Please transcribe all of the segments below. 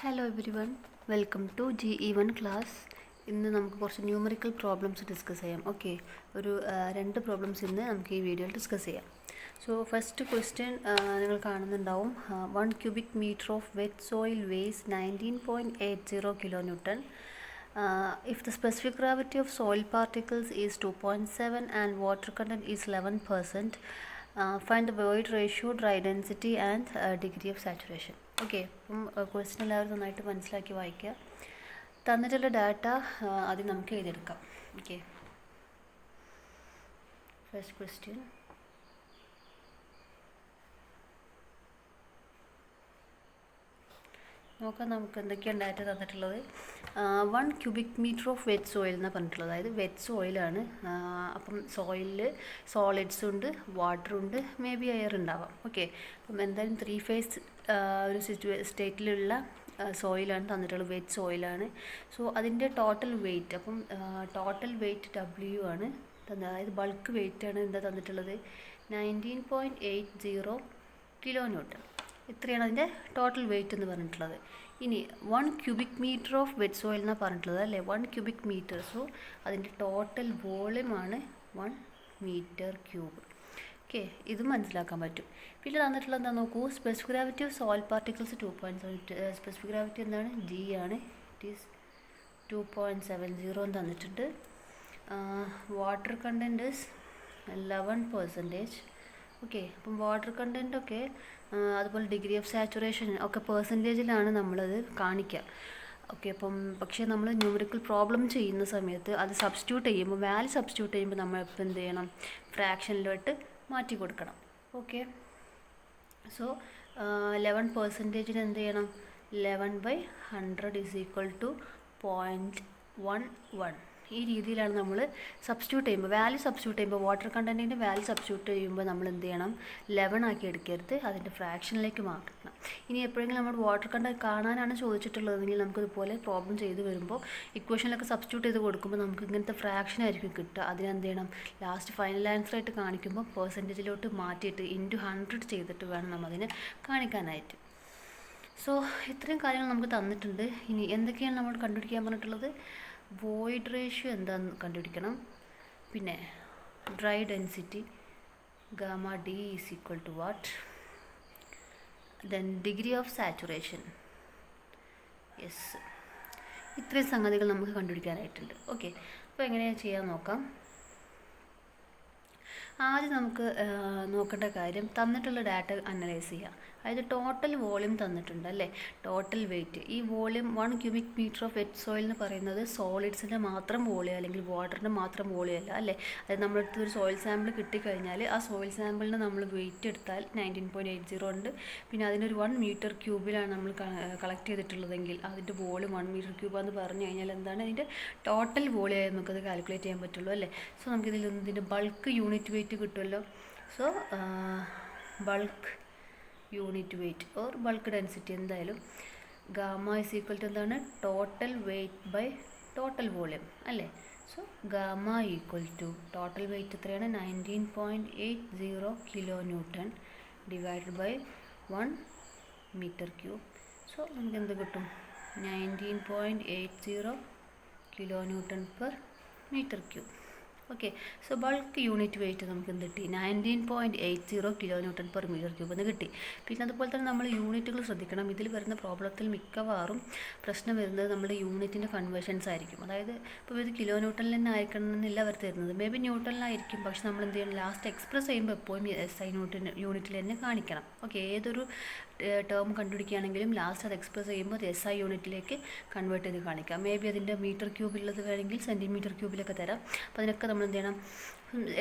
Hello everyone, welcome to GE1 class. ഇന്ന് നമുക്ക് കുറച്ച് ന്യൂമറിക്കൽ പ്രോബ്ലംസ് ഡിസ്കസ് ചെയ്യാം. ഓക്കെ, ഒരു രണ്ട് പ്രോബ്ലംസ് ഇന്ന് നമുക്ക് ഈ വീഡിയോയിൽ ഡിസ്കസ് ചെയ്യാം. സോ ഫസ്റ്റ് ക്വസ്റ്റ്യൻ നിങ്ങൾ കാണുന്നുണ്ടാവും. 1 cubic meter of wet soil weighs 19.80 kilonewton. If the specific gravity of soil particles is 2.7 and water content is 11%, find the void ratio, dry density and degree of saturation. Okay, അപ്പം question എല്ലാവരും നന്നായിട്ട് മനസ്സിലാക്കി വായിക്കുക. തന്നിട്ടുള്ള data ആദ്യം നമുക്ക് എഴുതിയെടുക്കാം. Okay, first question. നോക്കാം നമുക്ക് എന്തൊക്കെയാണ് ഡാറ്റ തന്നിട്ടുള്ളത്. 1 cubic meter of wet soil എന്നാണ് പറഞ്ഞിട്ടുള്ളത്. അതായത് വെറ്റ് സോയിലാണ്. അപ്പം സോയിലിൽ സോളിഡ്സും ഉണ്ട്, വാട്ടറുണ്ട്, മേ ബി എയർ ഉണ്ടാവാം. ഓക്കെ, അപ്പം എന്തായാലും 3 phase ഒരു സ്റ്റേറ്റിലുള്ള സോയിലാണ് തന്നിട്ടുള്ളത്, വെറ്റ് സോയിലാണ്. സോ അതിൻ്റെ ടോട്ടൽ വെയ്റ്റ്, അപ്പം ടോട്ടൽ വെയ്റ്റ് W ആണ് തന്നത്. അതായത് ബൾക്ക് വെയ്റ്റാണ് എന്താ തന്നിട്ടുള്ളത്, 19.80 kilonewton. ഇത്രയാണ് അതിൻ്റെ ടോട്ടൽ വെയ്റ്റ് എന്ന് പറഞ്ഞിട്ടുള്ളത്. ഇനി 1 cubic meter of wet soil എന്നാണ് പറഞ്ഞിട്ടുള്ളത് അല്ലേ, 1 cubic meter. സോ അതിൻ്റെ ടോട്ടൽ വോളിയമാണ് 1 meter cube. ഓക്കെ, ഇത് മനസ്സിലാക്കാൻ പറ്റും. പിന്നെ തന്നിട്ടുള്ളത് എന്താ നോക്കൂ, specific gravity of soil particles 2.7. Specific gravity എന്താണ്, G ആണ്. ഇറ്റ് ഈസ് 2.70 എന്ന് തന്നിട്ടുണ്ട്. Water content is 11%. ഓക്കെ, അപ്പം വാട്ടർ കണ്ടൻറ്റ് ഒക്കെ അതുപോലെ ഡിഗ്രി ഓഫ് സാച്ചുറേഷൻ ഒക്കെ പെർസെൻറ്റേജിലാണ് നമ്മളത് കാണിക്കുക. ഓക്കെ, അപ്പം പക്ഷേ നമ്മൾ ന്യൂമറിക്കൽ പ്രോബ്ലം ചെയ്യുന്ന സമയത്ത് അത് സബ്സ്റ്റിറ്റ്യൂട്ട് ചെയ്യുമ്പോൾ, വാല്യൂ സബ്സ്റ്റിറ്റ്യൂട്ട് ചെയ്യുമ്പോൾ നമ്മൾ ഇപ്പം എന്ത് ചെയ്യണം, ഫ്രാക്ഷനിലോട്ട് മാറ്റി കൊടുക്കണം. ഓക്കെ, സോ 11%-ന് എന്ത് ചെയ്യണം, 11/100 = 0.11. ഈ രീതിയിലാണ് നമ്മൾ സബ്സ്റ്റിറ്റ്യൂട്ട് ചെയ്യുമ്പോൾ, വാല്യൂ സബ്സ്റ്റിറ്റ്യൂട്ട് ചെയ്യുമ്പോൾ, വാട്ടർ കണ്ടൻറ്റിൻ്റെ വാല്യൂ സബ്സ്റ്റിറ്റ്യൂട്ട് ചെയ്യുമ്പോൾ നമ്മൾ എന്ത് ചെയ്യണം, 11 ആക്കി എടുക്കരുത്, അതിൻ്റെ ഫ്രാക്ഷനിലേക്ക് മാറ്റണം. ഇനി എപ്പോഴെങ്കിലും നമ്മൾ വാട്ടർ കണ്ടൻറ്റ് കാണാനാണ് ചോദിച്ചിട്ടുള്ളതെങ്കിൽ നമുക്കിതുപോലെ പ്രോബ്ലം ചെയ്ത് വരുമ്പോൾ ഇക്വേഷനിലൊക്കെ സബ്സ്റ്റിറ്റ്യൂട്ട് ചെയ്ത് കൊടുക്കുമ്പോൾ നമുക്ക് ഇങ്ങനത്തെ ഫ്രാക്ഷൻ ആയിരിക്കും കിട്ടുക. അതിനെന്ത് ചെയ്യണം, ലാസ്റ്റ് ഫൈനൽ ആൻസർ ആയിട്ട് കാണിക്കുമ്പോൾ പെർസെൻറ്റേജിലോട്ട് മാറ്റിയിട്ട് × 100 ചെയ്തിട്ട് വേണം നമ്മൾ അതിനെ കാണിക്കാനായിട്ട്. സോ ഇത്രയും കാര്യങ്ങൾ നമുക്ക് തന്നിട്ടുണ്ട്. ഇനി എന്തൊക്കെയാണ് നമ്മൾ കണ്ടുപിടിക്കാൻ പറഞ്ഞിട്ടുള്ളത്, വോയിഡ് റേഷ്യോ എന്താണെന്ന് കണ്ടുപിടിക്കണം. പിന്നെ dry density gamma D = what, then degree of saturation. Yes, ഇത്രയും സംഗതികൾ നമുക്ക് കണ്ടുപിടിക്കാനായിട്ടുണ്ട്. ഓക്കെ, അപ്പോൾ എങ്ങനെയാണ് ചെയ്യാൻ നോക്കാം. ആദ്യം നമുക്ക് നോക്കേണ്ട കാര്യം തന്നിട്ടുള്ള ഡാറ്റ അനലൈസ് ചെയ്യുക. അതായത് ടോട്ടൽ വോളിയം തന്നിട്ടുണ്ട് അല്ലേ, ടോട്ടൽ വെയ്റ്റ്. ഈ volume 1 cubic meter of wet soil എന്ന് പറയുന്നത് സോളിഡ്സിൻ്റെ മാത്രം വോളിയം അല്ലെങ്കിൽ വാട്ടറിൻ്റെ മാത്രം വോളിയം അല്ല അല്ലേ. അതായത് നമ്മളടുത്ത് ഒരു സോയിൽ സാമ്പിൾ കിട്ടിക്കഴിഞ്ഞാൽ ആ സോയിൽ സാമ്പിളിന് നമ്മൾ വെയിറ്റ് എടുത്താൽ 19.80 ഉണ്ട്. പിന്നെ അതിനൊരു 1 meter ക്യൂബിലാണ് നമ്മൾ കളക്ട് ചെയ്തിട്ടുള്ളതെങ്കിൽ അതിൻ്റെ വോളിയം 1 meter ക്യൂബാന്ന് പറഞ്ഞു കഴിഞ്ഞാൽ എന്താണ്, അതിൻ്റെ ടോട്ടൽ വോളിയമായി നമുക്കത് കാൽക്കുലേറ്റ് ചെയ്യാൻ പറ്റുള്ളൂ അല്ലേ. സോ നമുക്കിതിൽ നിന്ന് ഇതിൻ്റെ ബൾക്ക് യൂണിറ്റ് വെയിറ്റ് കിട്ടുമല്ലോ. So bulk unit weight or bulk density എന്തായാലും ഗാമ = എന്താണ്, total weight by total volume അല്ലേ. സോ ഗാമ = ടോട്ടൽ വെയിറ്റ് എത്രയാണ്, 19.80 kilonewton divided by 1 meter cube. So നമുക്ക് എന്ത് കിട്ടും, 19.80 kilonewton/meter cube. Okay, so bulk unit weight നമുക്ക് എന്ത് കിട്ടി, 19.80 kilonewton/meter cube എന്ന് കിട്ടി. പിന്നെ അതുപോലെ തന്നെ നമ്മൾ യൂണിറ്റുകൾ ശ്രദ്ധിക്കണം. ഇതിൽ വരുന്ന പ്രോബ്ലത്തിൽ മിക്കവാറും പ്രശ്നം വരുന്നത് നമ്മുടെ യൂണിറ്റിൻ്റെ കൺവേർഷൻസ് ആയിരിക്കും. അതായത് ഇപ്പോൾ ഇത് കിലോന്യൂട്ടണിൽ തന്നെ ആയിരിക്കണമെന്നില്ല അവർ തരുന്നത്, മേ ബി ന്യൂട്ടണിലായിരിക്കും. പക്ഷെ നമ്മൾ എന്ത് ചെയ്യണം, ലാസ്റ്റ് എക്സ്പ്രസ് ചെയ്യുമ്പോൾ എപ്പോഴും SI യൂണിറ്റിൽ തന്നെ കാണിക്കണം. ഓക്കെ, ഏതൊരു ടേം കണ്ടുപിടിക്കുകയാണെങ്കിലും ലാസ്റ്റ് അത് എക്സ്പ്രസ് ചെയ്യുമ്പോൾ SI യൂണിറ്റിലേക്ക് കൺവേർട്ട് ചെയ്ത് കാണിക്കാം. മേ ബി അതിൻ്റെ മീറ്റർ ക്യൂബിലുള്ളത് വേണമെങ്കിൽ സെൻറ്റിമീറ്റർ ക്യൂബിലൊക്കെ തരാം. അപ്പോൾ അതിനൊക്കെ നമ്മൾ എന്ത് ചെയ്യണം,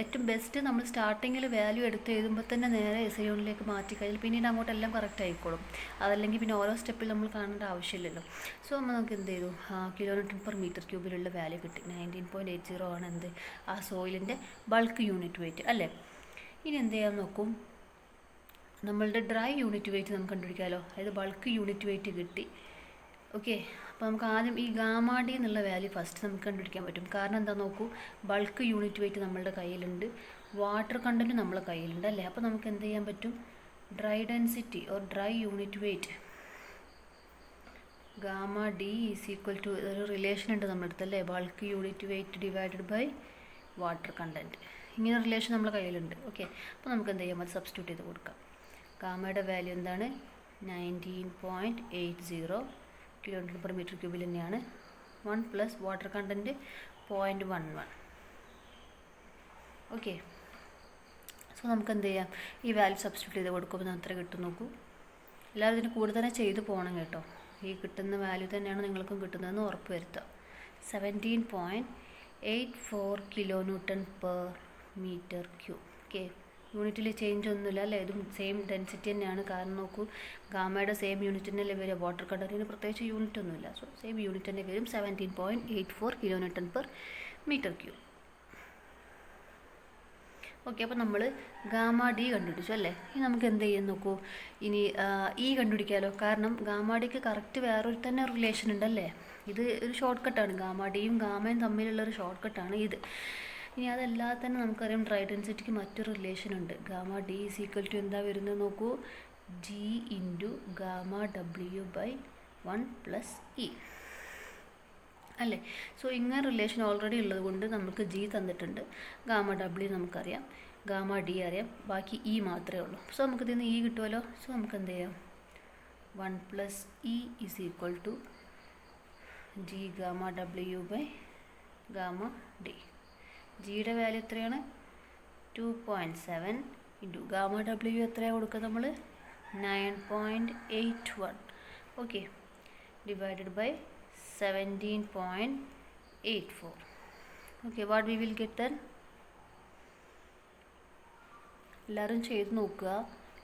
ഏറ്റവും ബെസ്റ്റ് നമ്മൾ സ്റ്റാർട്ടിങ്ങിൽ വാല്യൂ എടുത്ത് എഴുതുമ്പോൾ തന്നെ നേരെ SI യൂണിറ്റിലേക്ക് മാറ്റിക്കഴിഞ്ഞാൽ പിന്നീട് അങ്ങോട്ടെല്ലാം കറക്റ്റ് ആയിക്കോളും. അതല്ലെങ്കിൽ പിന്നെ ഓരോ സ്റ്റെപ്പിൽ നമ്മൾ കാണേണ്ട ആവശ്യമില്ലല്ലോ. സോ നമുക്ക് എന്ത് ചെയ്തു, kilonewton/meter ക്യൂബിലുള്ള വാല്യൂ കിട്ടി. 19.80 ആണ് എന്ത്, ആ സോയിലിൻ്റെ ബൾക്ക് യൂണിറ്റ് വെയിറ്റ് അല്ലേ. ഇനി എന്ത് ചെയ്യാൻ നോക്കും, നമ്മളുടെ ഡ്രൈ യൂണിറ്റ് വെയിറ്റ് നമുക്ക് കണ്ടുപിടിക്കാമല്ലോ. അതായത് ബൾക്ക് യൂണിറ്റ് വെയിറ്റ് കിട്ടി. ഓക്കെ, അപ്പോൾ നമുക്ക് ആദ്യം ഈ ഗാമ D എന്നുള്ള വാല്യൂ ഫസ്റ്റ് നമുക്ക് കണ്ടുപിടിക്കാൻ പറ്റും. കാരണം എന്താ നോക്കൂ, ബൾക്ക് യൂണിറ്റ് വെയിറ്റ് നമ്മളുടെ കയ്യിലുണ്ട്, വാട്ടർ കണ്ടൻറ്റ് നമ്മളെ കയ്യിലുണ്ട് അല്ലേ. അപ്പോൾ നമുക്ക് എന്ത് ചെയ്യാൻ പറ്റും, dry density or dry unit weight gamma d is equal to ഒരു റിലേഷൻ ഉണ്ട് നമ്മുടെ അടുത്ത് അല്ലേ, bulk unit weight divided by water content. ഇങ്ങനെ റിലേഷൻ നമ്മുടെ കയ്യിലുണ്ട്. ഓക്കെ, അപ്പോൾ നമുക്ക് എന്ത് ചെയ്യാം, അത് സബ്സ്റ്റിറ്റ്യൂട്ട് ചെയ്ത് കൊടുക്കാം. ഗാമയുടെ വാല്യൂ എന്താണ്, 19.80 കിലോമീറ്റർ പെർ മീറ്റർ ക്യൂബിൽ തന്നെയാണ്. 1 plus water content 0.11. Okay, so നമുക്ക് എന്ത് ചെയ്യാം, ഈ വാല്യൂ സബ്സ്റ്റിറ്റ്യൂട്ട് ചെയ്ത് കൊടുക്കുമ്പോൾ എത്ര കിട്ടും നോക്കൂ. എല്ലാവരും ഇതിന് കൂടുതൽ തന്നെ ചെയ്ത് പോകണം കേട്ടോ. ഈ കിട്ടുന്ന വാല്യൂ തന്നെയാണ് നിങ്ങൾക്കും കിട്ടുന്നതെന്ന് ഉറപ്പ് വരുത്തുക. 17.84 kilo newton per metre cube. Okay, യൂണിറ്റിൽ ചേഞ്ച് ഒന്നുമില്ല അല്ലേ, ഇതും സെയിം ഡെൻസിറ്റി തന്നെയാണ്. കാരണം നോക്കൂ, ഗാമയുടെ സെയിം യൂണിറ്റ് തന്നെയല്ലേ വരിക, വാട്ടർ കണ്ടൻറ്റിന് പ്രത്യേകിച്ച് യൂണിറ്റ് ഒന്നുമില്ല. സോ സെയിം യൂണിറ്റ് തന്നെ വരും, 17.84 kilo newton per metre cube. Okay, അപ്പോൾ നമ്മൾ ഗാമ ഡി കണ്ടുപിടിച്ചു അല്ലേ. ഇനി നമുക്ക് എന്ത് ചെയ്യാൻ നോക്കൂ, ഇനി ഇ കണ്ടുപിടിക്കാമല്ലോ. കാരണം ഗാമ ഡിക്ക് കറക്റ്റ് വേറൊരു തന്നെ റിലേഷൻ ഉണ്ടല്ലേ. ഇത് ഒരു ഷോർട്ട് കട്ടാണ്, ഗാമ ഡിയും ഗാമയും തമ്മിലുള്ളൊരു ഷോർട്ട് കട്ടാണ് ഇത്. ഇനി അതല്ലാതെ തന്നെ നമുക്കറിയാം ഡ്രൈ ഡെൻസിറ്റിക്ക് മറ്റൊരു റിലേഷൻ ഉണ്ട്. Gamma d is equal to എന്താ വരുന്നത് നോക്കൂ, ജി ഇൻറ്റു ഗാമ ഡബ്ല്യു ബൈ 1 പ്ലസ് ഇ അല്ലേ. സോ ഇങ്ങനെ റിലേഷൻ ഓൾറെഡി ഉള്ളത് കൊണ്ട് നമുക്ക് ജി തന്നിട്ടുണ്ട്, ഗാമ ഡബ്ല്യു നമുക്കറിയാം, ഗാമ ഡി അറിയാം, ബാക്കി ഇ മാത്രമേ ഉള്ളൂ. സോ നമുക്ക് ഇതിൽ നിന്ന് ഇ കിട്ടുമല്ലോ. സോ നമുക്ക് എന്ത് ചെയ്യാം, 1 plus e is equal to G gamma ഡബ്ല്യു ബൈ ഗാമ ഡി. ജിയുടെ വാല്യൂ എത്രയാണ്, 2.7 ഇൻറ്റു ഗാമ ഡബ്ല്യു എത്രയാണ് കൊടുക്കുക നമ്മൾ, 9.81. Okay, divided by 17.84. Okay, what we will get then. എല്ലാവരും ചെയ്ത് നോക്കുക.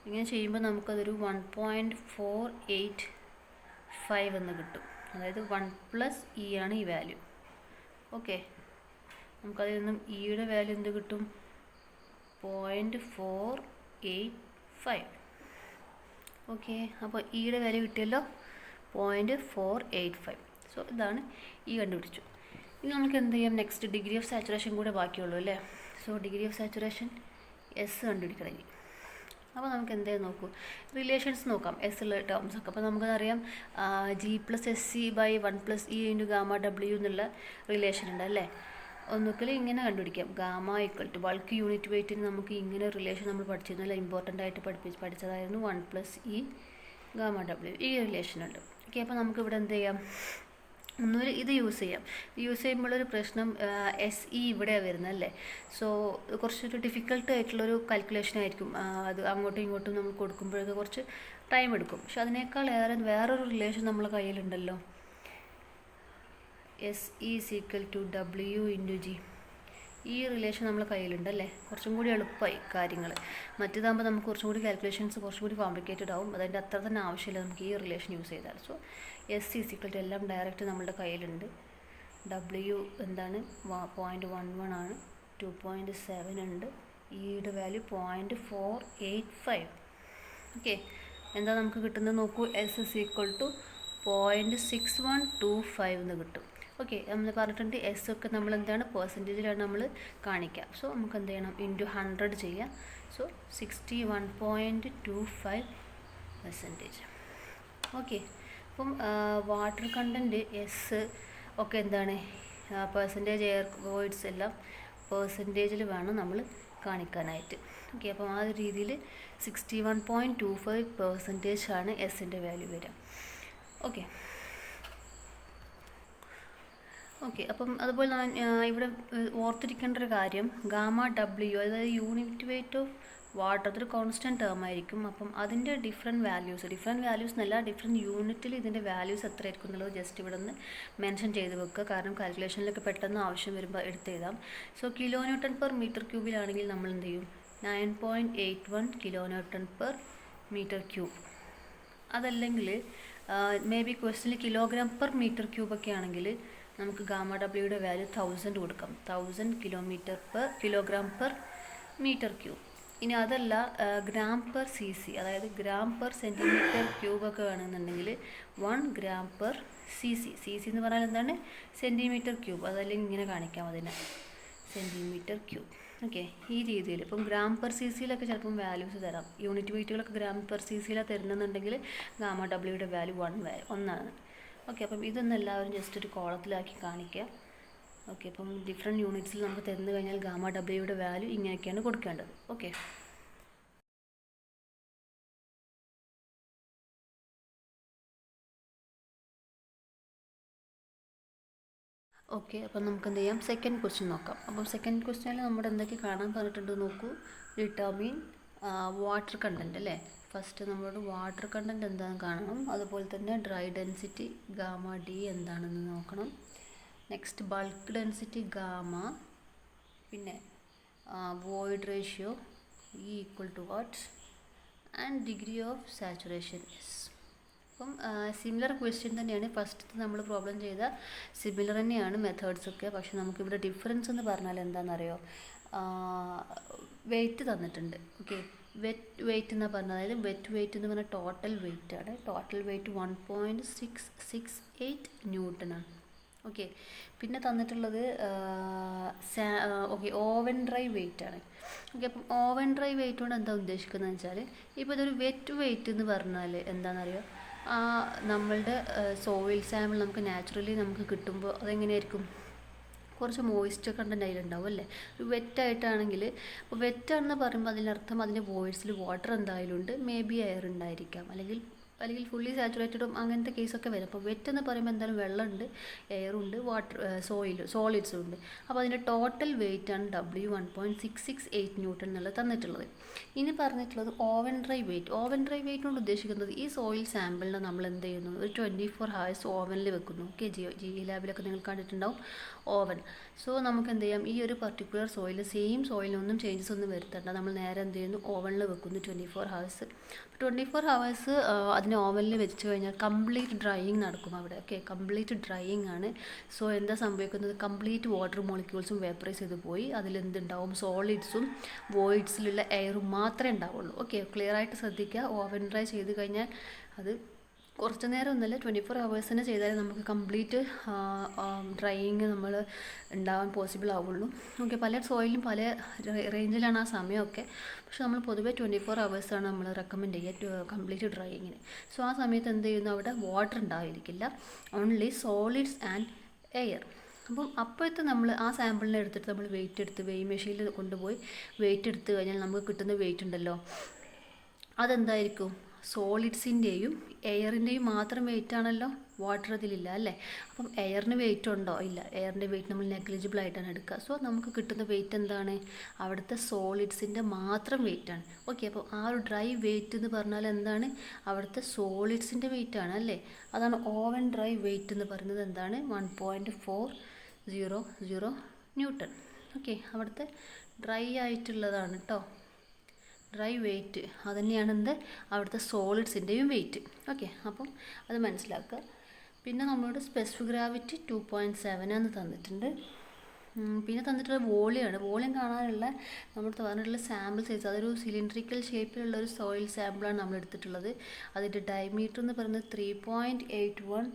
ഇങ്ങനെ ചെയ്യുമ്പോൾ നമുക്കതൊരു 1.485 എന്ന് കിട്ടും. അതായത് 1 പ്ലസ് ഇ ആണ് ഈ വാല്യൂ. ഓക്കെ, നമുക്കതിൽ നിന്നും ഇയുടെ വാല്യൂ എന്ത് കിട്ടും, 0.485. ഓക്കെ, അപ്പോൾ ഇയുടെ വാല്യൂ കിട്ടിയല്ലോ, 0.485. സോ ഇതാണ് ഈ കണ്ടുപിടിച്ചു. ഇനി നമുക്ക് എന്ത് ചെയ്യാം, നെക്സ്റ്റ് ഡിഗ്രി ഓഫ് സാച്ചുറേഷൻ കൂടെ ബാക്കിയുള്ളൂ അല്ലേ. So degree of saturation S കണ്ടുപിടിക്കണമെങ്കിൽ അപ്പോൾ നമുക്ക് എന്തായാലും നോക്കൂ, റിലേഷൻസ് നോക്കാം എസ് ഉള്ള ടേംസ് ഒക്കെ. അപ്പോൾ നമുക്കറിയാം G plus S C by 1 plus e into gamma W എന്നുള്ള റിലേഷൻ ഉണ്ട് അല്ലേ. ഒന്നുകിൽ ഇങ്ങനെ കണ്ടുപിടിക്കാം, gamma equal to bulk unit വെയിറ്റിന് നമുക്ക് ഇങ്ങനെ റിലേഷൻ നമ്മൾ പഠിച്ചിരുന്നു അല്ലേ, ഇമ്പോർട്ടൻ്റ് ആയിട്ട് പഠിച്ചതായിരുന്നു 1 പ്ലസ് ഇ ഗാമ ഡബ്ല്യു, ഈ റിലേഷൻ ഉണ്ട്. ഓക്കെ, അപ്പോൾ നമുക്കിവിടെ എന്ത് ചെയ്യാം, ഒന്നുകിൽ ഇത് യൂസ് ചെയ്യാം. യൂസ് ചെയ്യുമ്പോഴൊരു പ്രശ്നം എസ് ഇ ഇവിടെയാണ് വരുന്നത് അല്ലേ. സോ കുറച്ചൊരു ഡിഫിക്കൽട്ട് ആയിട്ടുള്ളൊരു കാൽക്കുലേഷൻ ആയിരിക്കും അത്. അങ്ങോട്ടും ഇങ്ങോട്ടും നമ്മൾ കൊടുക്കുമ്പോഴൊക്കെ കുറച്ച് ടൈം എടുക്കും. പക്ഷെ അതിനേക്കാൾ ഏറെ വേറൊരു റിലേഷൻ നമ്മളെ കയ്യിലുണ്ടല്ലോ, S e is equal to W into G. ഈ റിലേഷൻ നമ്മളെ കയ്യിലുണ്ടല്ലേ, കുറച്ചും കൂടി എളുപ്പമായി കാര്യങ്ങൾ. മറ്റേതാകുമ്പോൾ നമുക്ക് കുറച്ചും കൂടി കാൽക്കുലേഷൻസ് കുറച്ചും കൂടി കോംപ്ലിക്കേറ്റഡ് ആവും. അതിൻ്റെ അത്ര തന്നെ ആവശ്യമില്ല നമുക്ക് ഈ റിലേഷൻ യൂസ് ചെയ്താൽ. So S is equal to എല്ലാം ഡയറക്റ്റ് നമ്മളുടെ കയ്യിലുണ്ട്. ഡബ്ല്യു എന്താണ് 0.11 ആണ്, 2.7 ഉണ്ട്, ഇയുടെ വാല്യൂ 0.485. ഓക്കെ, എന്താ നമുക്ക് കിട്ടുന്നത് നോക്കൂ, എസ് ഇസ് ഈക്വൽ ടു 0.6125 എന്ന് കിട്ടും. ഓക്കെ, നമ്മൾ പറഞ്ഞിട്ടുണ്ട് എസ് ഒക്കെ നമ്മൾ എന്താണ് പെർസെൻറ്റേജിലാണ് നമ്മൾ കാണിക്കുക. സോ നമുക്ക് എന്ത് ചെയ്യണം, ഇൻറ്റു 100 ചെയ്യാം. സോ 61.25%. ഓക്കെ, അപ്പം വാട്ടർ കണ്ടൻറ്റ് എസ് ഒക്കെ എന്താണ് പെർസെൻറ്റേജ്, എയർ വോയിഡ്സ് എല്ലാം പെർസെൻറ്റേജിൽ വേണം നമ്മൾ കാണിക്കാനായിട്ട്. ഓക്കെ, അപ്പം ആ ഒരു രീതിയിൽ 61.25% ആണ് എസിൻ്റെ വാല്യൂ വരിക. ഓക്കെ ഓക്കെ അപ്പം അതുപോലെ ഇവിടെ ഓർത്തിരിക്കേണ്ട ഒരു കാര്യം, ഗാമ ഡബ്ല്യു അതായത് യൂണിറ്റ് വെയിറ്റ് ഓഫ് വാട്ടർ അതൊരു കോൺസ്റ്റൻറ്റ് ടേം ആയിരിക്കും. അപ്പം അതിൻ്റെ ഡിഫറെൻറ്റ് വാല്യൂസ് എന്നല്ല, ഡിഫറെൻറ്റ് യൂണിറ്റിൽ ഇതിൻ്റെ വാല്യൂസ് എത്ര ആയിരിക്കും എന്നുള്ളത് ജസ്റ്റ് ഇവിടെ നിന്ന് മെൻഷൻ ചെയ്ത് വെക്കുക. കാരണം കാൽക്കുലേഷനിലൊക്കെ പെട്ടെന്ന് ആവശ്യം വരുമ്പോൾ എടുത്തെഴുതാം. So kilo newton per metre ക്യൂബിലാണെങ്കിൽ നമ്മൾ എന്ത് ചെയ്യും, 9.81 kilo newton per metre cube. അതല്ലെങ്കിൽ മേ ബി ക്വസ്റ്റ്യനിൽ കിലോഗ്രാം പെർ മീറ്റർ ക്യൂബൊക്കെ ആണെങ്കിൽ നമുക്ക് ഗാമ ഡബ്ല്യൂയുടെ വാല്യൂ 1000 കൊടുക്കാം, 1000 കിലോഗ്രാം പെർ മീറ്റർ ക്യൂബ്. ഇനി അതല്ല ഗ്രാം പെർ സി സി, അതായത് ഗ്രാം പെർ സെൻറ്റിമീറ്റർ ക്യൂബൊക്കെ വേണമെന്നുണ്ടെങ്കിൽ 1 gram per c c. C c എന്ന് പറഞ്ഞാൽ എന്താണ്, സെൻറ്റിമീറ്റർ ക്യൂബ്, അതല്ലെങ്കിൽ ഇങ്ങനെ കാണിക്കാം അതിനെ, സെൻറ്റിമീറ്റർ ക്യൂബ്. ഓക്കെ, ഈ രീതിയിൽ ഇപ്പം ഗ്രാം പെർ സി സിയിലൊക്കെ ചിലപ്പം വാല്യൂസ് തരാം. യൂണിറ്റ് വെയിറ്റുകളൊക്കെ ഗ്രാം പെർ സി സിയിലാണ് തരുന്നുണ്ടെങ്കിൽ ഗാമ ഡബ്ല്യൂയുടെ വാല്യൂ 1 ആണ്. ഓക്കെ, അപ്പം ഇതൊന്നും എല്ലാവരും ജസ്റ്റ് ഒരു കോളത്തിലാക്കി കാണിക്കുക. ഓക്കെ, അപ്പം ഡിഫറെൻറ്റ് യൂണിറ്റ്സിൽ നമുക്ക് തന്നു കഴിഞ്ഞാൽ ഗാമ ഡബ്ല്യൂയുടെ വാല്യൂ ഇങ്ങനെയൊക്കെയാണ് കൊടുക്കേണ്ടത്. ഓക്കെ, ഓക്കെ, അപ്പം നമുക്ക് എന്ത് ചെയ്യാം, സെക്കൻഡ് ക്വസ്റ്റ്യൻ നോക്കാം. അപ്പം സെക്കൻഡ് ക്വസ്റ്റ്യനിൽ നമ്മുടെ എന്തൊക്കെ കാണാൻ പറഞ്ഞിട്ടുണ്ട് നോക്കൂ. ഡിറ്റർമിൻ വാട്ടർ കണ്ടൻറ്റ് അല്ലേ. ഫസ്റ്റ് നമ്മളോട് വാട്ടർ കണ്ടൻറ്റ് എന്താണെന്ന് കാണണം. അതുപോലെ തന്നെ ഡ്രൈ ഡെൻസിറ്റി ഗാമ ഡി എന്താണെന്ന് നോക്കണം. നെക്സ്റ്റ് ബൾക്ക് ഡെൻസിറ്റി ഗാമ, പിന്നെ void ratio e equal to what, and degree of saturation S. അപ്പം സിമിലർ ക്വസ്റ്റ്യൻ തന്നെയാണ് ഫസ്റ്റ് നമ്മൾ പ്രോബ്ലം ചെയ്ത സിമിലർ തന്നെയാണ് മെത്തേഡ്സൊക്കെ. പക്ഷെ നമുക്കിവിടെ ഡിഫറൻസ് എന്ന് പറഞ്ഞാൽ എന്താണെന്നറിയോ, വെയിറ്റ് തന്നിട്ടുണ്ട്. ഓക്കെ, വെയിറ്റ് എന്ന് പറഞ്ഞാൽ, അതായത് വെറ്റ് വെയിറ്റ് എന്ന് പറഞ്ഞാൽ ടോട്ടൽ വെയിറ്റ് ആണ്. Total wait 1.668 ന്യൂട്ടനാണ്. ഓക്കെ, പിന്നെ തന്നിട്ടുള്ളത് ഓക്കെ ഓവൻ ഡ്രൈ വെയിറ്റ് ആണ്. ഓക്കെ, അപ്പം ഓവൻ ഡ്രൈ വെയിറ്റ് കൊണ്ട് എന്താ ഉദ്ദേശിക്കുന്നത് വെച്ചാൽ, ഇപ്പോൾ ഇതൊരു വെറ്റ് വെയിറ്റ് എന്ന് പറഞ്ഞാൽ എന്താണെന്നറിയോ, നമ്മളുടെ സോയിൽ സാമ്പിൾ നമുക്ക് നാച്ചുറലി നമുക്ക് കിട്ടുമ്പോൾ അതെങ്ങനെയായിരിക്കും, കുറച്ച് മോയ്സ്ചർ കണ്ടൻറ്റ് അതിലുണ്ടാവും അല്ലേ. ഒരു വെറ്റായിട്ടാണെങ്കിൽ, അപ്പോൾ വെറ്റാണെന്ന് പറയുമ്പോൾ അതിനർത്ഥം അതിൻ്റെ വോയിഡ്സിൽ വാട്ടർ എന്തായാലും ഉണ്ട്, മേ ബി എയർ ഉണ്ടായിരിക്കാം, അല്ലെങ്കിൽ ഫുള്ളി സാച്ചുറേറ്റഡും അങ്ങനത്തെ കേസൊക്കെ വരും. അപ്പോൾ വെറ്റ് എന്ന് പറയുമ്പോൾ എന്തായാലും വെള്ളമുണ്ട്, എയറുണ്ട്, വാട്ടർ സോളിഡ്സും ഉണ്ട്. അപ്പോൾ അതിൻ്റെ ടോട്ടൽ വെയിറ്റ് ആണ് W 1.668 ന്യൂട്ടൺ എന്നുള്ളത് തന്നിട്ടുള്ളത്. ഇനി പറഞ്ഞിട്ടുള്ളത് oven dry weight. Oven dry weight കൊണ്ട് ഉദ്ദേശിക്കുന്നത് ഈ സോയിൽ സാമ്പിളിനെ നമ്മൾ എന്ത് ചെയ്യുന്നു, ഒരു 24 hours ഓവനിൽ വെക്കുന്നു. ഓക്കെ, ജി ലാബിലൊക്കെ നിങ്ങൾ കണ്ടിട്ടുണ്ടാവും ഓവൻ. സോ നമുക്ക് എന്ത് ചെയ്യാം, ഈ ഒരു പർട്ടിക്കുലർ സോയിൽ, സെയിം സോയിലൊന്നും ചേഞ്ചസ് ഒന്നും വരുത്തണ്ട, നമ്മൾ നേരെ എന്ത് ചെയ്യുന്നു, ഓവനിൽ വെക്കുന്നു 24 hours. 24 hours അതിനെ ഓവനിൽ വെച്ച് കഴിഞ്ഞാൽ കംപ്ലീറ്റ് ഡ്രൈയിങ് നടക്കും അവിടെ. ഓക്കെ, കംപ്ലീറ്റ് ഡ്രൈയിങ് ആണ്. സോ എന്താ സംഭവിക്കുന്നത്, കംപ്ലീറ്റ് വാട്ടർ മോളിക്യൂൾസും വേപ്പറൈസ് ചെയ്ത് പോയി, അതിലെന്തുണ്ടാവും, സോളിഡ്സും വോയിഡ്സിലുള്ള എയറും മാത്രമേ ഉണ്ടാവുള്ളൂ. ഓക്കെ, ക്ലിയർ ആയിട്ട് ശ്രദ്ധിക്കുക. ഓവൻ ഡ്രൈ ചെയ്ത് കഴിഞ്ഞാൽ അത് കുറച്ച് നേരം ഒന്നുമില്ല, 24 hours ചെയ്താൽ നമുക്ക് കംപ്ലീറ്റ് ഡ്രൈയിങ് നമ്മൾ ഉണ്ടാവാൻ പോസിബിൾ ആവുള്ളൂ. ഓക്കെ, പല സോയിലും പല റേഞ്ചിലാണ് ആ സമയമൊക്കെ. പക്ഷെ നമ്മൾ പൊതുവെ 24 hours നമ്മൾ റെക്കമെൻഡ് ചെയ്യുക കംപ്ലീറ്റ് ഡ്രൈയിങ്ങിന്. സോ ആ സമയത്ത് എന്ത് ചെയ്യുന്നു, അവിടെ വാട്ടർ ഉണ്ടായിരിക്കില്ല, ഓൺലി സോളിഡ്സ് ആൻഡ് എയർ. അപ്പം അപ്പോഴത്തെ നമ്മൾ ആ സാമ്പിളിനെ എടുത്തിട്ട് നമ്മൾ വെയിറ്റ് എടുത്ത് വെയിങ് മെഷീനിൽ കൊണ്ടുപോയി വെയിറ്റ് എടുത്ത് കഴിഞ്ഞാൽ നമുക്ക് കിട്ടുന്ന വെയിറ്റ് ഉണ്ടല്ലോ, അതെന്തായിരിക്കും, സോളിഡ്സിൻ്റെയും എയറിൻ്റെയും മാത്രം വെയിറ്റ് ആണല്ലോ, വാട്ടർ അതിലില്ല അല്ലേ. അപ്പം എയറിന് വെയിറ്റ് ഉണ്ടോ, ഇല്ല, എയറിൻ്റെ വെയിറ്റ് നമ്മൾ നെഗ്ലിജിബിൾ ആയിട്ടാണ് എടുക്കുക. സോ നമുക്ക് കിട്ടുന്ന വെയിറ്റ് എന്താണ്, അവിടുത്തെ സോളിഡ്സിൻ്റെ മാത്രം വെയിറ്റ് ആണ്. ഓക്കെ, അപ്പോൾ ആ ഒരു ഡ്രൈ വെയിറ്റ് എന്ന് പറഞ്ഞാൽ എന്താണ്, അവിടുത്തെ സോളിഡ്സിൻ്റെ വെയിറ്റ് ആണ് അല്ലേ. അതാണ് ഓവൻ ഡ്രൈ വെയിറ്റ് എന്ന് പറയുന്നത് എന്താണ്, 1.400 ന്യൂട്ടൺ. ഓക്കെ, അവിടുത്തെ ഡ്രൈ ആയിട്ടുള്ളതാണ് കേട്ടോ, ഡ്രൈ വെയിറ്റ് അതുതന്നെയാണ് എന്ത്, അവിടുത്തെ സോളിഡ്സിൻ്റെയും വെയിറ്റ്. ഓക്കെ, അപ്പം അത് മനസ്സിലാക്കുക. പിന്നെ നമ്മളോട് സ്പെസിഫിക് ഗ്രാവിറ്റി 2.7 തന്നിട്ടുണ്ട്. പിന്നെ തന്നിട്ടുള്ള വോളിയാണ്. വോളിയം കാണാനുള്ള നമ്മൾ പറഞ്ഞിട്ടുള്ള സാമ്പിൾ സൈസ്, അതൊരു സിലിണ്ട്രിക്കൽ ഷേപ്പിലുള്ള ഒരു സോയിൽ സാമ്പിളാണ് നമ്മൾ എടുത്തിട്ടുള്ളത്. അതിൻ്റെ ഡയമീറ്റർ എന്ന് പറയുന്നത് 3.81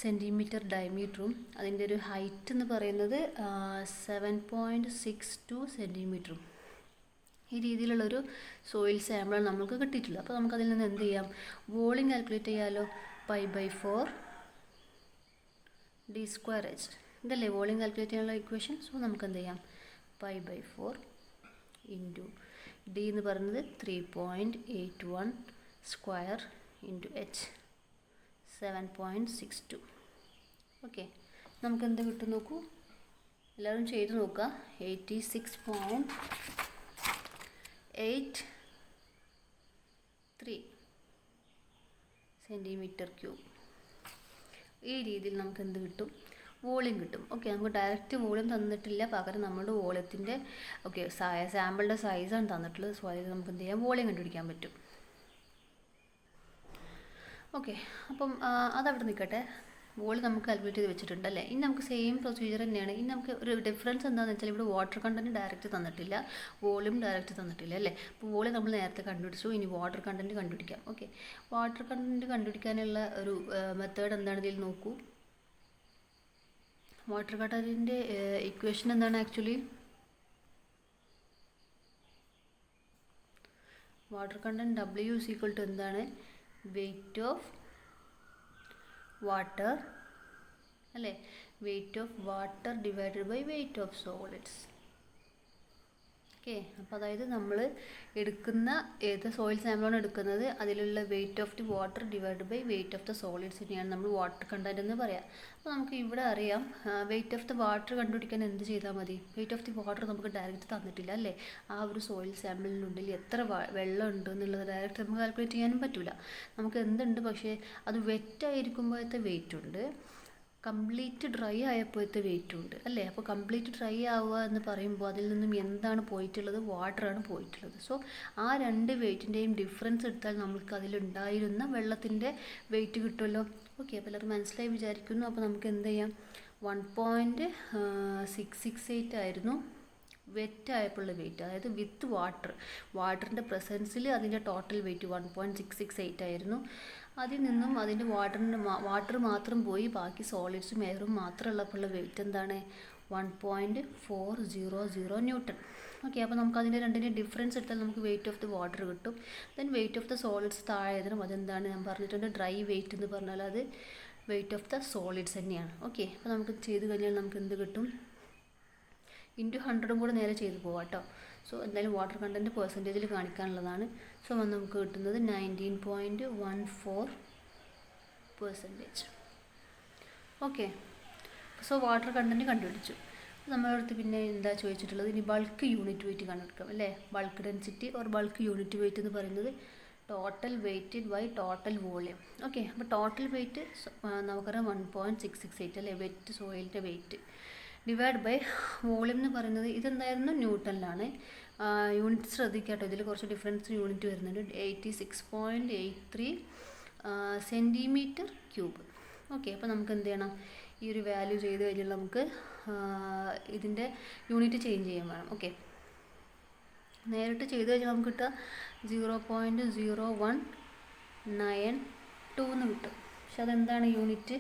സെൻറ്റിമീറ്റർ ഡയമീറ്ററും അതിൻ്റെ ഒരു ഹൈറ്റ് എന്ന് പറയുന്നത് 7.62 സെൻറ്റിമീറ്ററും. ഈ രീതിയിലുള്ളൊരു സോയിൽ സാമ്പിളാണ് നമുക്ക് കിട്ടിയിട്ടുള്ളത്. അപ്പോൾ നമുക്കതിൽ നിന്ന് എന്ത് ചെയ്യാം, വോളിയം കാൽക്കുലേറ്റ് ചെയ്യാമല്ലോ. π/4 d²h ഇതല്ലേ വോളിയം കാൽക്കുലേറ്റ് ചെയ്യാനുള്ള ഇക്വേഷൻ. സോ നമുക്ക് എന്ത് ചെയ്യാം, π/4 ഇൻറ്റു ഡി എന്ന് പറയുന്നത് 3.81 സ്ക്വയർ ഇൻറ്റു എച്ച് 7.62. ഓക്കെ, നമുക്ക് എന്ത് കിട്ടും നോക്കൂ, എല്ലാവരും ചെയ്ത് നോക്കുക. 86.83 സെൻറ്റിമീറ്റർ ക്യൂബ്. ഈ രീതിയിൽ നമുക്ക് എന്ത് കിട്ടും, വോളിയം കിട്ടും. ഓക്കെ, നമുക്ക് ഡയറക്റ്റ് വോളിയം തന്നിട്ടില്ല, പകരം നമ്മുടെ വോളിയത്തിൻ്റെ ഓക്കെ സാമ്പിളിൻ്റെ സൈസാണ് തന്നിട്ടുള്ളത്. സോ അതിൽ നമുക്ക് എന്ത് ചെയ്യാം, വോളിയം കണ്ടുപിടിക്കാൻ പറ്റും. ഓക്കെ, അപ്പം അതവിടെ നിൽക്കട്ടെ. വോളിയം നമുക്ക് കാൽക്കുലേറ്റ് ചെയ്ത് വെച്ചിട്ടുണ്ട് അല്ലേ. ഇനി നമുക്ക് സെയിം പ്രൊസീജിയർ തന്നെയാണ്. ഇനി നമുക്ക് ഒരു ഡിഫറൻസ് എന്താണെന്ന് വെച്ചാൽ, ഇവിടെ വാട്ടർ കണ്ടൻറ്റ് ഡയറക്റ്റ് തന്നിട്ടില്ല, വോളിയം ഡയറക്റ്റ് തന്നിട്ടില്ല അല്ലേ. അപ്പോൾ വോളിയം നമ്മൾ നേരത്തെ കണ്ടുപിടിച്ചു, ഇനി വാട്ടർ കണ്ടൻറ്റ് കണ്ടുപിടിക്കാം. ഓക്കെ, വാട്ടർ കണ്ടൻറ്റ് കണ്ടുപിടിക്കാനുള്ള ഒരു മെത്തേഡ് എന്താണ് ഇതിൽ നോക്കൂ. വാട്ടർ കണ്ടൻറ്റിൻ്റെ ഇക്വേഷൻ എന്താണ് ആക്ച്വലി, വാട്ടർ കണ്ടൻറ്റ് W = എന്താണ്, വെയിറ്റ് ഓഫ് വാട്ടർ അല്ലേ, weight of water divided by weight of solids. Okay, അപ്പോൾ അതായത് നമ്മൾ എടുക്കുന്ന ഏത് സോയിൽ സാമ്പിളാണ് എടുക്കുന്നത് അതിലുള്ള weight of the water divide by weight of the സോളിഡ്സിനെയാണ് നമ്മൾ വാട്ടർ കണ്ടൻറ്റ് എന്ന് പറയാം. അപ്പോൾ നമുക്ക് ഇവിടെ അറിയാം വെയിറ്റ് ഓഫ് ദി വാട്ടർ കണ്ടുപിടിക്കാൻ എന്ത് ചെയ്താൽ മതി. വെയിറ്റ് ഓഫ് ദി വാട്ടർ നമുക്ക് ഡയറക്റ്റ് തന്നിട്ടില്ല അല്ലേ, ആ ഒരു സോയിൽ സാമ്പിളിനുള്ളിൽ എത്ര വെള്ളം ഉണ്ട് എന്നുള്ളത് ഡയറക്റ്റ് നമുക്ക് കാൽക്കുലേറ്റ് ചെയ്യാനും പറ്റില്ല. നമുക്ക് എന്തുണ്ട്, പക്ഷേ അത് വെറ്റായിരിക്കുമ്പോഴത്തെ വെയിറ്റ് ഉണ്ട്, കംപ്ലീറ്റ് ഡ്രൈ ആയപ്പോഴത്തെ വെയിറ്റും ഉണ്ട് അല്ലേ. അപ്പോൾ കംപ്ലീറ്റ് ഡ്രൈ ആവുക എന്ന് പറയുമ്പോൾ അതിൽ നിന്നും എന്താണ് പോയിട്ടുള്ളത്, വാട്ടറാണ് പോയിട്ടുള്ളത്. സോ ആ രണ്ട് വെയിറ്റിൻ്റെയും ഡിഫറൻസ് എടുത്താൽ നമുക്ക് അതിലുണ്ടായിരുന്ന വെള്ളത്തിൻ്റെ വെയിറ്റ് കിട്ടുമല്ലോ. ഓക്കെ, അപ്പോൾ എല്ലാവരും മനസ്സിലായി വിചാരിക്കുന്നു. അപ്പോൾ നമുക്ക് എന്ത് ചെയ്യാം, 1.668 ആയിരുന്നു വെറ്റായപ്പോഴുള്ള വെയിറ്റ്, അതായത് വിത്ത് വാട്ടറിൻ്റെ പ്രസൻസിൽ അതിൻ്റെ ടോട്ടൽ വെയിറ്റ് 1.668 ആയിരുന്നു. അതിൽ നിന്നും അതിൻ്റെ വാട്ടർ മാത്രം പോയി ബാക്കി സോളിഡ്സും എയറും മാത്രമുള്ളപ്പോഴുള്ള വെയിറ്റ് എന്താണ്, 1.400 ന്യൂട്ടൺ. ഓക്കെ, അപ്പോൾ നമുക്ക് അതിൻ്റെ രണ്ടിൻ്റെ ഡിഫറൻസ് എടുത്താൽ നമുക്ക് വെയിറ്റ് ഓഫ് ദി വാട്ടർ കിട്ടും. Then weight of the solids താഴെതിനും അതെന്താണ് ഞാൻ പറഞ്ഞിട്ടുണ്ട്, ഡ്രൈ വെയിറ്റ് എന്ന് പറഞ്ഞാൽ അത് വെയിറ്റ് ഓഫ് ദ സോളിഡ്സ് തന്നെയാണ്. ഓക്കെ, അപ്പോൾ നമുക്ക് ചെയ്ത് കഴിഞ്ഞാൽ നമുക്ക് എന്ത് കിട്ടും, ഇൻറ്റു 100 കൂടെ നേരെ ചെയ്ത് പോവാം കേട്ടോ. സോ എന്തായാലും വാട്ടർ കണ്ടൻറ്റ് പെർസെൻറ്റേജിൽ കാണിക്കാനുള്ളതാണ്. സോ നമുക്ക് കിട്ടുന്നത് 19.14%. ഓക്കെ, സോ വാട്ടർ കണ്ടൻറ്റ് കണ്ടുപിടിച്ചു. നമ്മുടെ അടുത്ത് പിന്നെ എന്താ ചോദിച്ചിട്ടുള്ളത്, ഇനി ബൾക്ക് യൂണിറ്റ് വെയിറ്റ് കണ്ടെടുക്കാം അല്ലേ. Bulk density or bulk unit weight എന്ന് പറയുന്നത് total weight by total volume. Okay, അപ്പോൾ ടോട്ടൽ വെയിറ്റ് നമുക്കറിയാം 1.668 അല്ലേ, വെറ്റ് സോയിലിൻ്റെ വെയിറ്റ് ഡിവൈഡ് ബൈ വോളിയം എന്ന് പറയുന്നത് ഇതെന്തായിരുന്നു, ന്യൂട്ടണിലാണ്. യൂണിറ്റ് ശ്രദ്ധിക്കാട്ടോ, ഇതിൽ കുറച്ച് ഡിഫറൻസ് യൂണിറ്റ് വരുന്നുണ്ട്. 86.83 സെൻറ്റിമീറ്റർ ക്യൂബ്. ഓക്കെ, അപ്പോൾ നമുക്ക് എന്ത് ചെയ്യണം, ഈ ഒരു വാല്യൂ ചെയ്ത് കഴിഞ്ഞാൽ നമുക്ക് ഇതിൻ്റെ യൂണിറ്റ് ചേഞ്ച് ചെയ്യാൻ വേണം. ഓക്കെ, നേരിട്ട് ചെയ്ത് കഴിഞ്ഞാൽ നമുക്ക് കിട്ടുക 0.0192 എന്ന് കിട്ടും. പക്ഷെ അതെന്താണ് യൂണിറ്റ്,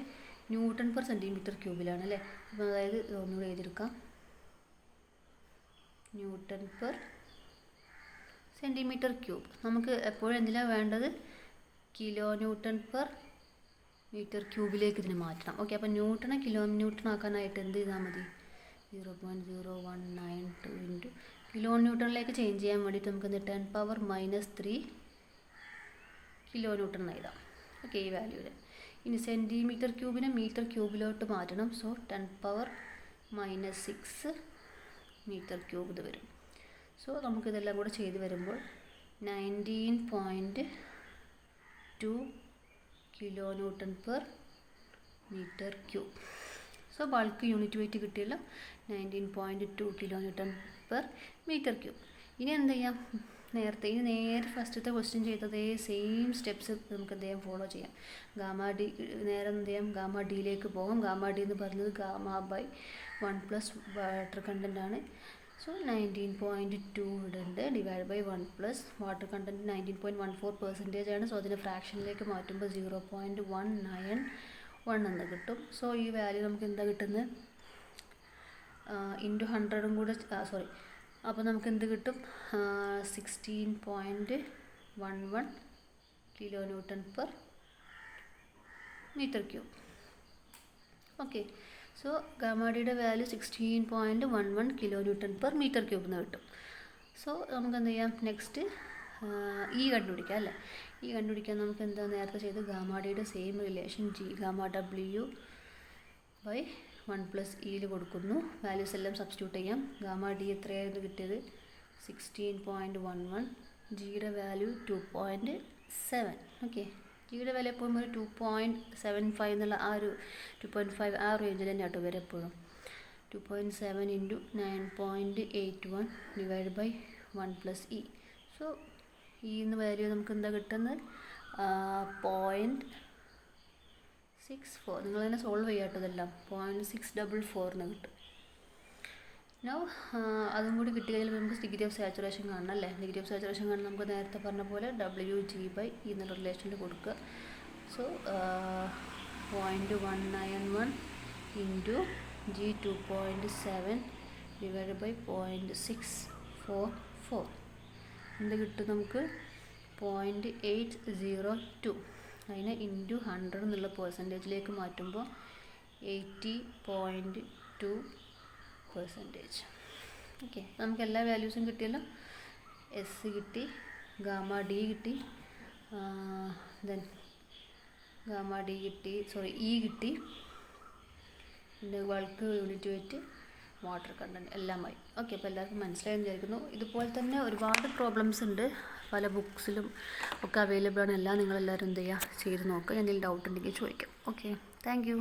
ന്യൂട്ടൺ പെർ സെൻറ്റിമീറ്റർ ക്യൂബിലാണ് അല്ലേ. അപ്പോൾ അതായത് ഒന്നുകൂടെ എഴുതിയെടുക്കാം, ന്യൂട്ടൺ പെർ സെൻറ്റിമീറ്റർ ക്യൂബ്. നമുക്ക് എപ്പോഴും എന്തിനാണ് വേണ്ടത്, കിലോ ന്യൂട്ടൺ പെർ മീറ്റർ ക്യൂബിലേക്ക് ഇതിനെ മാറ്റണം. ഓക്കെ, അപ്പോൾ ന്യൂട്ടനെ കിലോ ന്യൂട്ടൺ ആക്കാനായിട്ട് എന്ത് ചെയ്താൽ മതി, 0.0192 ഇൻറ്റു കിലോ ന്യൂട്ടണിലേക്ക് ചേഞ്ച് ചെയ്യാൻ വേണ്ടിയിട്ട് നമുക്ക് 10⁻³ കിലോ ന്യൂട്ടൺ എഴുതാം. ഓക്കെ, ഈ വാല്യൂവിൽ. ഇനി സെൻറ്റിമീറ്റർ ക്യൂബിനെ മീറ്റർ ക്യൂബിലോട്ട് മാറ്റണം. സോ 10⁻⁶ മീറ്റർ ക്യൂബ് ഇത് വരും. സോ നമുക്കിതെല്ലാം കൂടെ ചെയ്ത് വരുമ്പോൾ 19.2 kilo newton per metre cube. So bulk unit weight കിട്ടിയല്ലോ, 19.2 kilo newton per metre cube. ഇനി എന്ത് ചെയ്യാം, നേരെ ഫസ്റ്റത്തെ ക്വസ്റ്റ്യൻ ചെയ്തതേ സെയിം സ്റ്റെപ്സ് നമുക്ക് എന്ത് ചെയ്യാം, ഫോളോ ചെയ്യാം. ഗാമ-d നേരെ എന്ത് ചെയ്യാം, ഗാമ-dയിലേക്ക് പോകാം. ഗാമ-d എന്ന് പറയുന്നത് γ/1 വാട്ടർ കണ്ടൻ്റ് ആണ്. സോ 19.2 ഇടുന്നുണ്ട്, ഡിവൈഡ് ബൈ 1 വാട്ടർ കണ്ടൻറ്റ് 19.14% ആണ്. സോ അതിനെ ഫ്രാക്ഷനിലേക്ക് മാറ്റുമ്പോൾ 0.191 എന്ന് കിട്ടും. സോ ഈ വാല്യൂ നമുക്ക് എന്താ കിട്ടുന്നത്, ഇൻറ്റു 100 കൂടെ അപ്പോൾ നമുക്ക് എന്ത് കിട്ടും, 16.11 kilo newton per metre cube. Okay, so ഗാമ-dയുടെ value 16.11 kilo newton per metre cube എന്ന് കിട്ടും. സോ നമുക്ക് എന്ത് ചെയ്യാം, നെക്സ്റ്റ് ഇ കണ്ടുപിടിക്കാം അല്ലേ. ഇ കണ്ടുപിടിക്കാൻ നമുക്ക് എന്താ നേരത്തെ ചെയ്ത് ഗാമ-dയുടെ സെയിം റിലേഷൻ G⁻W/1 കൊടുക്കുന്നു. വാല്യൂസ് എല്ലാം സബ്സ്റ്റിറ്റ്യൂട്ട് ചെയ്യാം. ഗാമ-d എത്രയായിരുന്നു കിട്ടിയത്, 16.11. ജിയുടെ വാല്യൂ 2.7. ഓക്കെ, ജിയുടെ വില എപ്പോഴും ഒരു 2.75 എന്നുള്ള ആ ഒരു 2.5 ആ റേഞ്ചിൽ തന്നെ ആട്ടോ വരെ എപ്പോഴും. 2.7 into 9.81 divide by 1 + E. So ഈ എന്ന വാല്യൂ നമുക്ക് എന്താ കിട്ടുന്നത്, 0.64. നിങ്ങൾ തന്നെ സോൾവ് ചെയ്യാത്തതെല്ലാം 0.644 എന്ന് കിട്ടും. നൗ അതും കൂടി കിട്ടിക്കഴിഞ്ഞാൽ നമുക്ക് ഡിഗ്രി ഓഫ് സാച്ചുറേഷൻ കാണണം അല്ലേ. ഡിഗ്രി ഓഫ് സാച്ചുറേഷൻ കാണാൻ നമുക്ക് നേരത്തെ പറഞ്ഞ പോലെ WG/E എന്നുള്ള റിലേഷനിൽ കൊടുക്കുക. So 0.191 into G 2.7 divide by 0.644 എന്ത് കിട്ടും നമുക്ക്, 0.802. അതിനെ ഇൻറ്റു 100 എന്നുള്ള പെർസെൻറ്റേജിലേക്ക് മാറ്റുമ്പോൾ 80.2%. ഓക്കെ, നമുക്ക് എല്ലാ വാല്യൂസും കിട്ടിയല്ലോ. എസ് കിട്ടി, ഗാമ ഡി കിട്ടി, ദെൻ ഗാമ ഡി കിട്ടി, ഇ കിട്ടി, പിന്നെ bulk unit weight, water content എല്ലാമായി. ഓക്കെ, അപ്പോൾ എല്ലാവർക്കും മനസ്സിലായെന്ന് വിചാരിക്കുന്നു. ഇതുപോലെ തന്നെ ഒരുപാട് പ്രോബ്ലംസ് ഉണ്ട്, പല ബുക്സിലും ഒക്കെ അവൈലബിൾ ആണ്. എല്ലാം നിങ്ങളെല്ലാവരും എന്ത് ചെയ്യുക, ചെയ്ത് നോക്കുക. എന്തെങ്കിലും ഡൗട്ട് ഉണ്ടെങ്കിൽ ചോദിക്കാം. Okay, thank you.